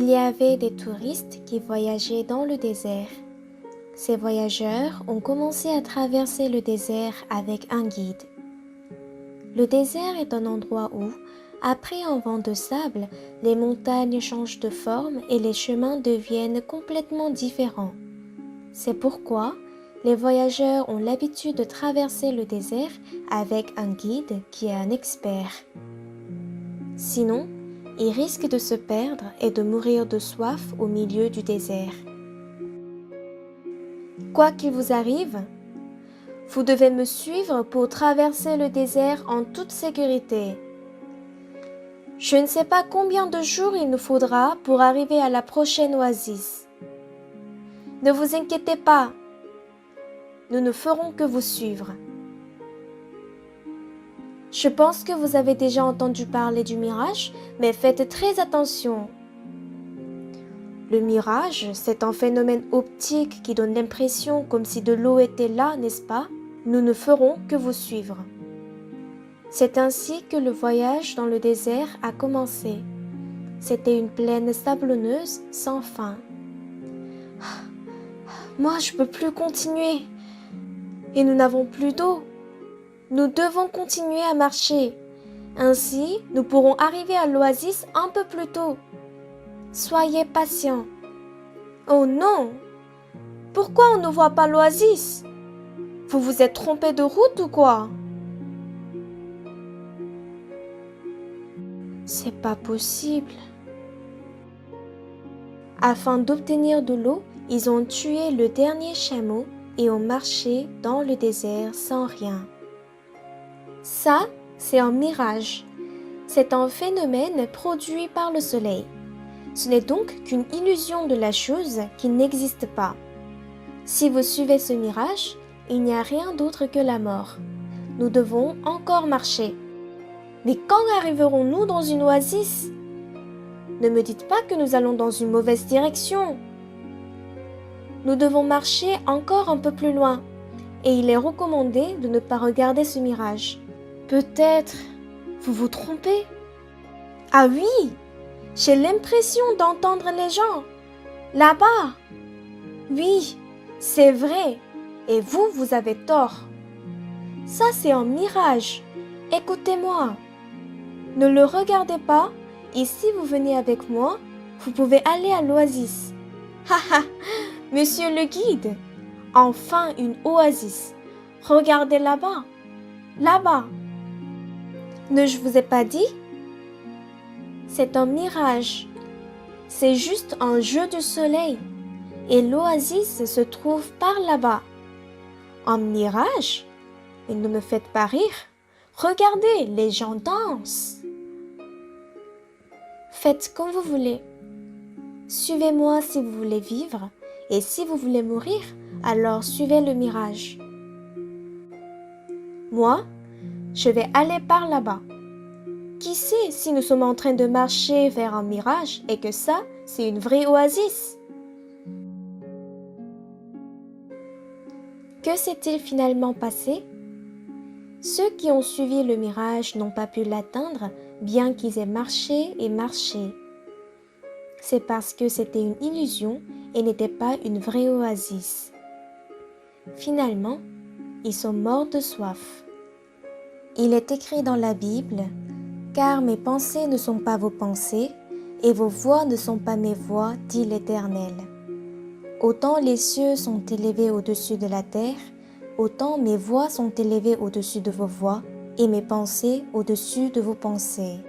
Il y avait des touristes qui voyageaient dans le désert. Ces voyageurs ont commencé à traverser le désert avec un guide. Le désert est un endroit où, après un vent de sable, les montagnes changent de forme et les chemins deviennent complètement différents. C'est pourquoi les voyageurs ont l'habitude de traverser le désert avec un guide qui est un expert. Sinon, ils risquent de se perdre et de mourir de soif au milieu du désert. Quoi qu'il vous arrive, vous devez me suivre pour traverser le désert en toute sécurité. Je ne sais pas combien de jours il nous faudra pour arriver à la prochaine oasis. Ne vous inquiétez pas, nous ne ferons que vous suivre. Je pense que vous avez déjà entendu parler du mirage, mais faites très attention. Le mirage, c'est un phénomène optique qui donne l'impression comme si de l'eau était là, n'est-ce pas? Nous ne ferons que vous suivre. C'est ainsi que le voyage dans le désert a commencé. C'était une plaine sablonneuse sans fin. Moi, je ne peux plus continuer. Et nous n'avons plus d'eau. Nous devons continuer à marcher. Ainsi, nous pourrons arriver à l'oasis un peu plus tôt. Soyez patients. Oh non! Pourquoi on ne voit pas l'oasis? Vous vous êtes trompé de route ou quoi? C'est pas possible. Afin d'obtenir de l'eau, ils ont tué le dernier chameau et ont marché dans le désert sans rien. Ça, c'est un mirage. C'est un phénomène produit par le soleil. Ce n'est donc qu'une illusion de la chose qui n'existe pas. Si vous suivez ce mirage, il n'y a rien d'autre que la mort. Nous devons encore marcher. Mais quand arriverons-nous dans une oasis? Ne me dites pas que nous allons dans une mauvaise direction. Nous devons marcher encore un peu plus loin, et il est recommandé de ne pas regarder ce mirage. Peut-être vous vous trompez? Ah oui, j'ai l'impression d'entendre les gens. Là-bas. Oui, c'est vrai. Et vous, vous avez tort. Ça, c'est un mirage. Écoutez-moi. Ne le regardez pas, et si vous venez avec moi, vous pouvez aller à l'oasis. Haha, monsieur le guide, enfin une oasis. Regardez là-bas, là-bas. Ne je vous ai pas dit? C'est un mirage. C'est juste un jeu de soleil. Et l'oasis se trouve par là-bas. Un mirage? Mais ne me faites pas rire. Regardez, les gens dansent. Faites comme vous voulez. Suivez-moi si vous voulez vivre, et si vous voulez mourir, alors suivez le mirage. Moi, je vais aller par là-bas. Qui sait si nous sommes en train de marcher vers un mirage et que ça, c'est une vraie oasis? Que s'est-il finalement passé? Ceux qui ont suivi le mirage n'ont pas pu l'atteindre, bien qu'ils aient marché et marché. C'est parce que c'était une illusion et n'était pas une vraie oasis. Finalement, ils sont morts de soif. Il est écrit dans la Bible, « Car mes pensées ne sont pas vos pensées, et vos voix ne sont pas mes voix, dit l'Éternel. Autant les cieux sont élevés au-dessus de la terre, autant mes voix sont élevées au-dessus de vos voix, et mes pensées au-dessus de vos pensées. »